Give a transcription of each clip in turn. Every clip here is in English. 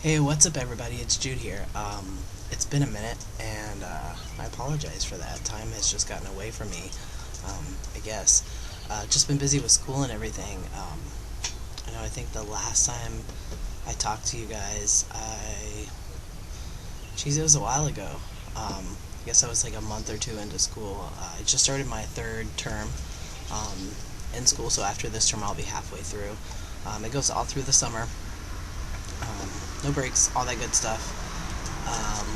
Hey, what's up, everybody? It's Jude here. It's been a minute, and I apologize for that. Time has just gotten away from me, I guess. Just been busy with school and everything. I think the last time I talked to you guys, geez, it was a while ago. I guess I was like a month or two into school. I just started my third term um, in school, so after this term, I'll be halfway through. It goes all through the summer. Um, no breaks, all that good stuff. Um,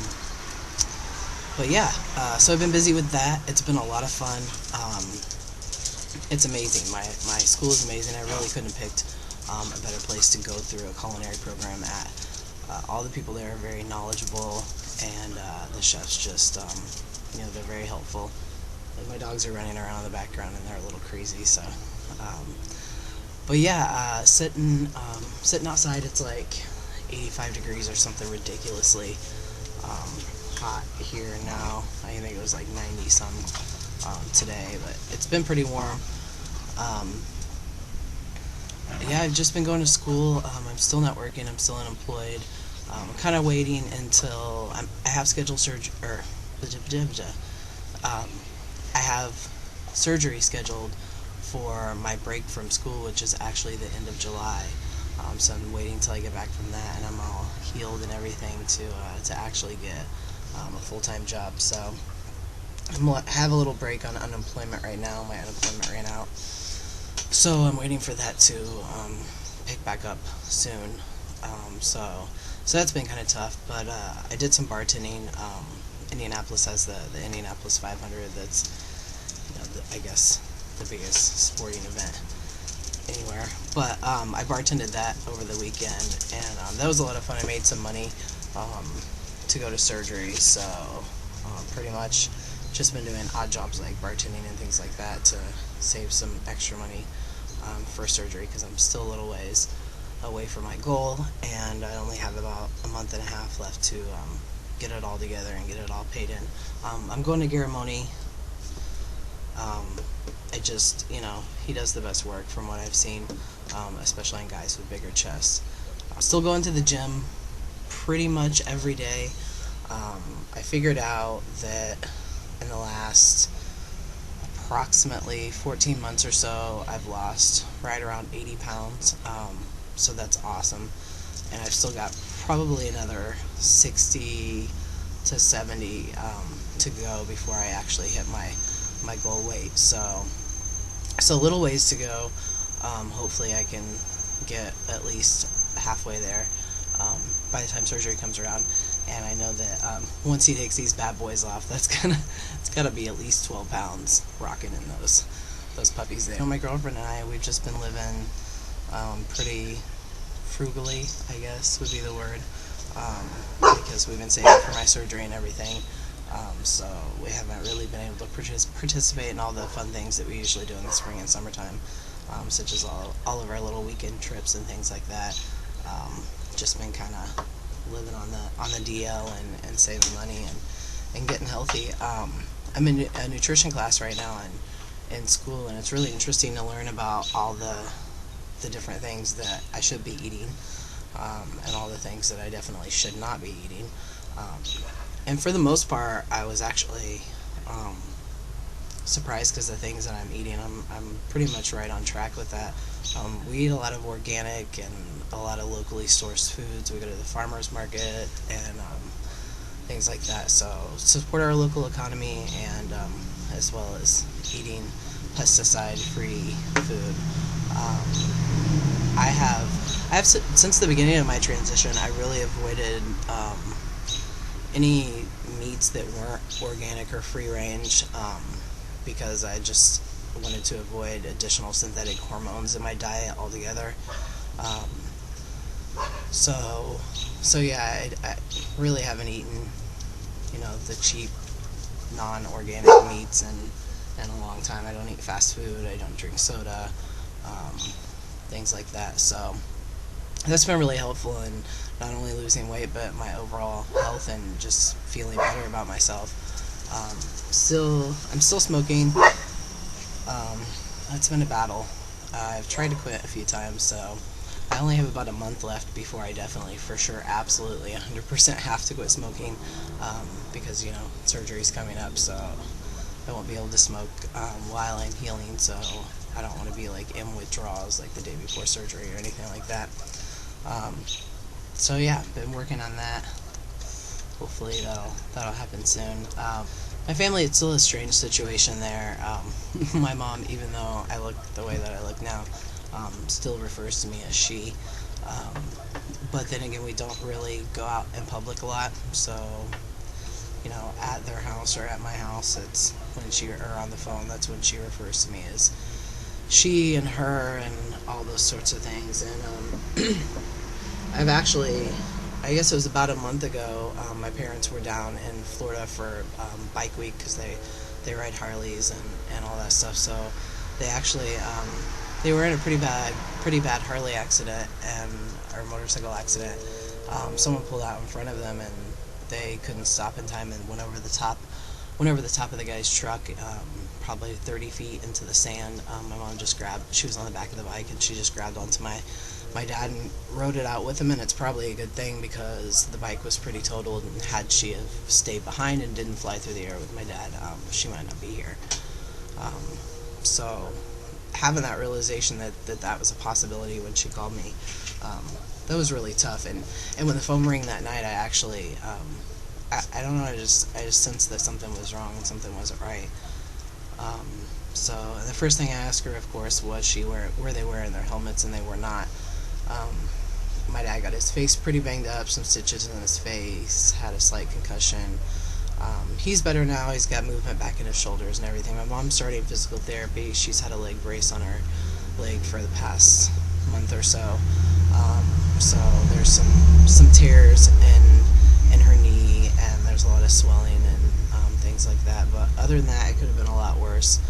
but yeah, so I've been busy with that. It's been a lot of fun. It's amazing. My school is amazing. I really couldn't have picked a better place to go through a culinary program at. All the people there are very knowledgeable, and the chefs just, they're very helpful. Like, my dogs are running around in the background, and they're a little crazy. So, um, but yeah, sitting outside. It's like 85 degrees or something ridiculously hot here now. I think it was like 90 some today, but it's been pretty warm. Um, yeah, I've just been going to school. I'm still not working. I'm still unemployed. I'm kind of waiting until I have scheduled surgery, or um, I have surgery scheduled for my break from school, which is actually the end of July. So I'm waiting until I get back from that, and I'm all healed and everything to actually get a full-time job. So I have a little break on unemployment right now. My unemployment ran out, so I'm waiting for that to pick back up soon. So that's been kind of tough, but I did some bartending. Indianapolis has the Indianapolis 500. That's, I guess, the biggest sporting event anywhere. But I bartended that over the weekend, and that was a lot of fun. I made some money um, to go to surgery, so pretty much just been doing odd jobs like bartending and things like that to save some extra money for surgery, because I'm still a little ways away from my goal, and I only have about a month and a half left to get it all together and get it all paid in. I'm going to Garamoni. I just, he does the best work from what I've seen, especially in guys with bigger chests. I'm still going to the gym pretty much every day. I figured out that in the last approximately 14 months or so, I've lost right around 80 pounds. So that's awesome. And I've still got probably another 60 to 70 to go before I actually hit my goal weight. So a little ways to go. Hopefully I can get at least halfway there by the time surgery comes around. And I know that once he takes these bad boys off, it's gotta be at least 12 pounds rocking in those puppies there. My girlfriend and I, we've just been living pretty frugally, I guess would be the word, because we've been saving for my surgery and everything. So we haven't really been able to participate in all the fun things that we usually do in the spring and summertime, such as all of our little weekend trips and things like that. Just been kind of living on the DL and saving money and getting healthy. I'm in a nutrition class right now in school, and it's really interesting to learn about all the different things that I should be eating, and all the things that I definitely should not be eating. And for the most part, I was actually surprised, because the things that I'm eating, I'm pretty much right on track with that. We eat a lot of organic and a lot of locally sourced foods. We go to the farmers market and things like that. So support our local economy, and as well as eating pesticide-free food. I have since the beginning of my transition, I really avoided any meats that weren't organic or free range, because I just wanted to avoid additional synthetic hormones in my diet altogether. So yeah, I really haven't eaten, the cheap, non-organic meats in a long time. I don't eat fast food. I don't drink soda, things like that. So that's been really helpful in not only losing weight, but my overall health and just feeling better about myself. I'm still smoking. That's been a battle. I've tried to quit a few times, so I only have about a month left before I definitely, for sure, absolutely, 100% have to quit smoking, because surgery's coming up, so I won't be able to smoke while I'm healing. So I don't want to be like in withdrawals like the day before surgery or anything like that. Um, so yeah, been working on that. Hopefully that'll happen soon. My family, it's still a strange situation there. My mom, even though I look the way that I look now, still refers to me as she. Um, but then again, we don't really go out in public a lot, so at their house or at my house, it's when she or on the phone. That's when she refers to me as she and her and all those sorts of things. And I've actually, I guess it was about a month ago, my parents were down in Florida for bike week because they ride Harleys and all that stuff. So they actually they were in a pretty bad Harley accident and or motorcycle accident. Someone pulled out in front of them and they couldn't stop in time and went over the top of the guy's truck, probably 30 feet into the sand. My mom just grabbed, she was on the back of the bike, and she just grabbed onto my dad and rode it out with him, and it's probably a good thing because the bike was pretty totaled, and had she have stayed behind and didn't fly through the air with my dad, she might not be here. So having that realization that was a possibility when she called me, that was really tough. And when the phone rang that night, I actually, I don't know, I just sensed that something was wrong and something wasn't right. So the first thing I asked her, of course, was were they wearing their helmets, and they were not. My dad got his face pretty banged up, some stitches in his face, had a slight concussion. He's better now. He's got movement back in his shoulders and everything. My mom's starting physical therapy. She's had a leg brace on her leg for the past month or so. So there's some tears in her knee, and there's a lot of swelling and things like that. But other than that, it could have been a lot worse.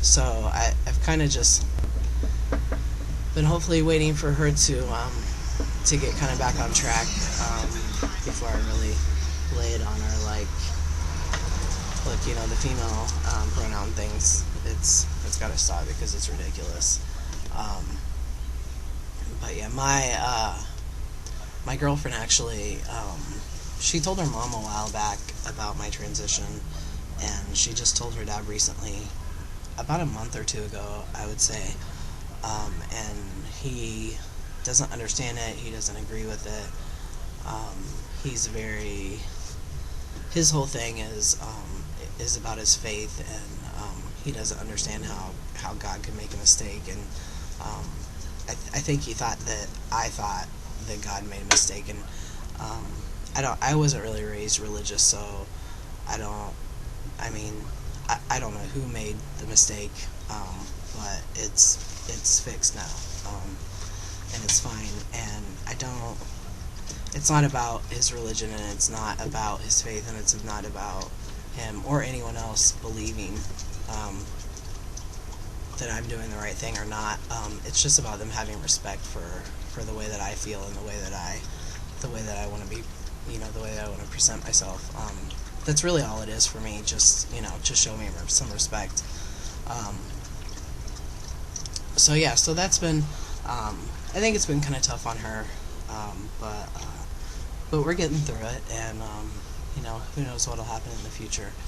So I've kind of just been hopefully waiting for her to get kind of back on track before I really lay it on her. Like, look, the female pronoun things, it's got to stop because it's ridiculous. But yeah, my girlfriend actually, she told her mom a while back about my transition, and she just told her dad recently, about a month or two ago, I would say, and he doesn't understand it. He doesn't agree with it. His whole thing is about his faith, and he doesn't understand how God could make a mistake, and I think he thought that I thought that God made a mistake, and I wasn't really raised religious, so I don't know who made the mistake, but it's fixed now, and it's fine, and it's not about his religion, and it's not about his faith, and it's not about him or anyone else believing that I'm doing the right thing or not. It's just about them having respect for the way that I feel and the way that I want to be, the way that I want to present myself. That's really all it is for me. Just show me some respect. So that's been, I think it's been kind of tough on her, but we're getting through it, and who knows what'll happen in the future.